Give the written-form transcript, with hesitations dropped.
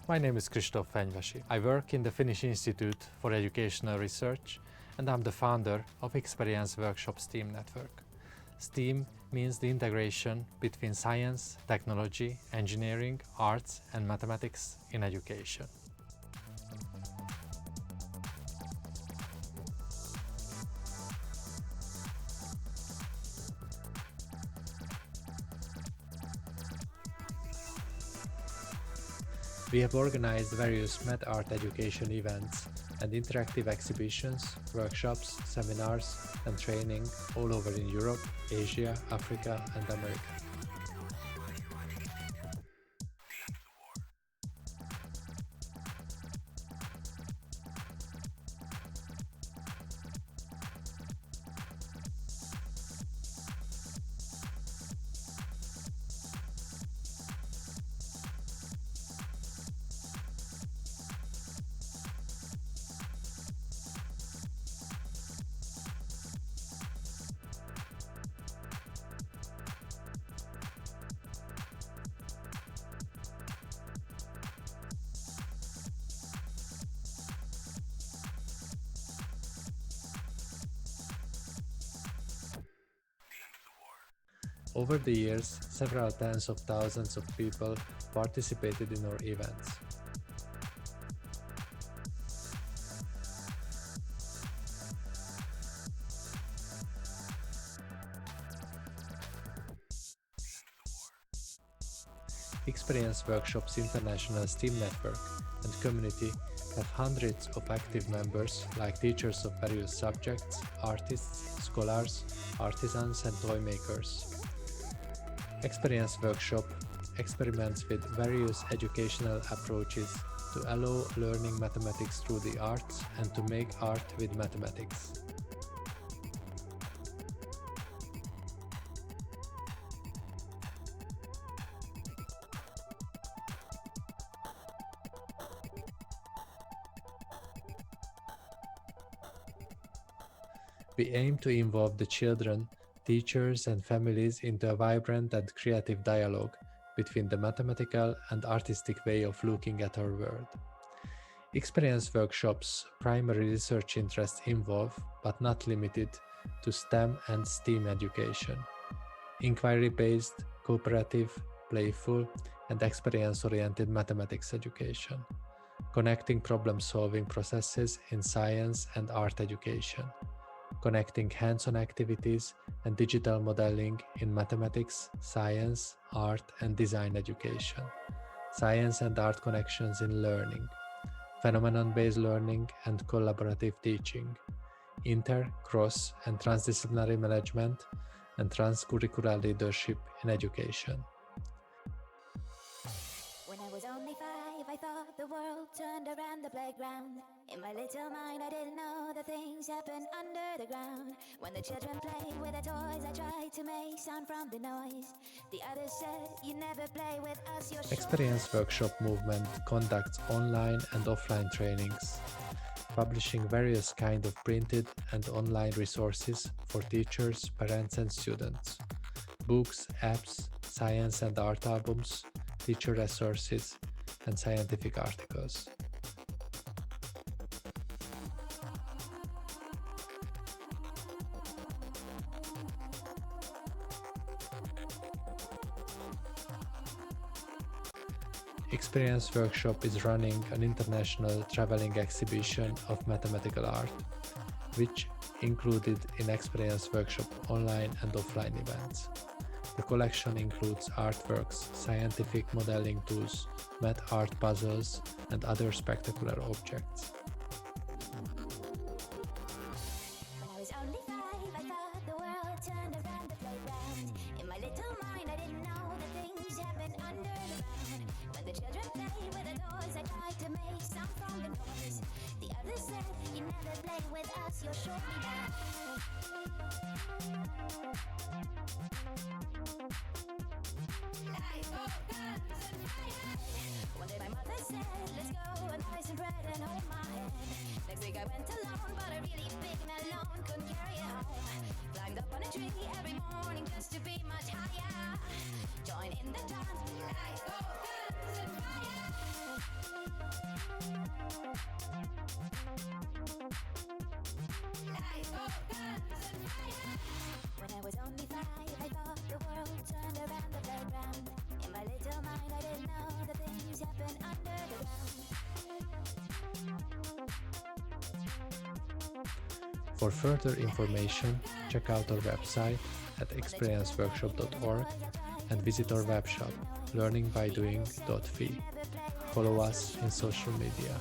My name is Kristóf Fenyvesi. I work in the Finnish Institute for Educational Research and I'm the founder of Experience Workshop STEAM Network. STEAM means the integration between science, technology, engineering, arts and mathematics in education. We have organized various math art education events and interactive exhibitions, workshops, seminars and training all over in Europe, Asia, Africa and America. Over the years, several tens of thousands of people participated in our events. Experience Workshop's international STEAM network and community have hundreds of active members like teachers of various subjects, artists, scholars, artisans and toy makers. Experience Workshop experiments with various educational approaches to allow learning mathematics through the arts and to make art with mathematics. We aim to involve the children, teachers and families into a vibrant and creative dialogue between the mathematical and artistic way of looking at our world. Experience Workshop's primary research interests involve, but not limited to, STEM and STEAM education, inquiry-based, cooperative, playful and experience-oriented mathematics education, connecting problem-solving processes in science and art education, connecting hands-on activities and digital modeling in mathematics, science, art and design education, science and art connections in learning, phenomenon-based learning and collaborative teaching, inter, cross and transdisciplinary management and transcurricular leadership in education. When I was only 5, I thought the world turned around the playground. In my little mind, I didn't know that things happen under the ground. When the children played with their toys, I tried to make sound from the noise. The others said, you never play with us, you're Experience Workshop movement conducts online and offline trainings, publishing various kinds of printed and online resources for teachers, parents and students, books, apps, science and art albums, teacher resources, and scientific articles. Experience Workshop is running an international traveling exhibition of mathematical art, which included in Experience Workshop online and offline events. The collection includes artworks, scientific modeling tools, math art puzzles, and other spectacular objects. When I was only 5, I thought the world turned around the playground. In my little mind, I didn't know that things happen under the ground. When the children played with their toys, I tried to make sound from the noise. The others said, you never play with us, you're surely bad. One day my mother said, let's go and buy some bread and hold my hand. Next week I went alone, but a really big and alone, couldn't carry it home. Climbed up on a tree every morning just to be much higher. Join in the dance, life goes good. When I was only 5, I thought the world turned around the playground. In my little mind, I didn't know that things happen under the ground. For further information, check out our website at experienceworkshop.org and visit our webshop learningbydoing.fi. Follow us in social media.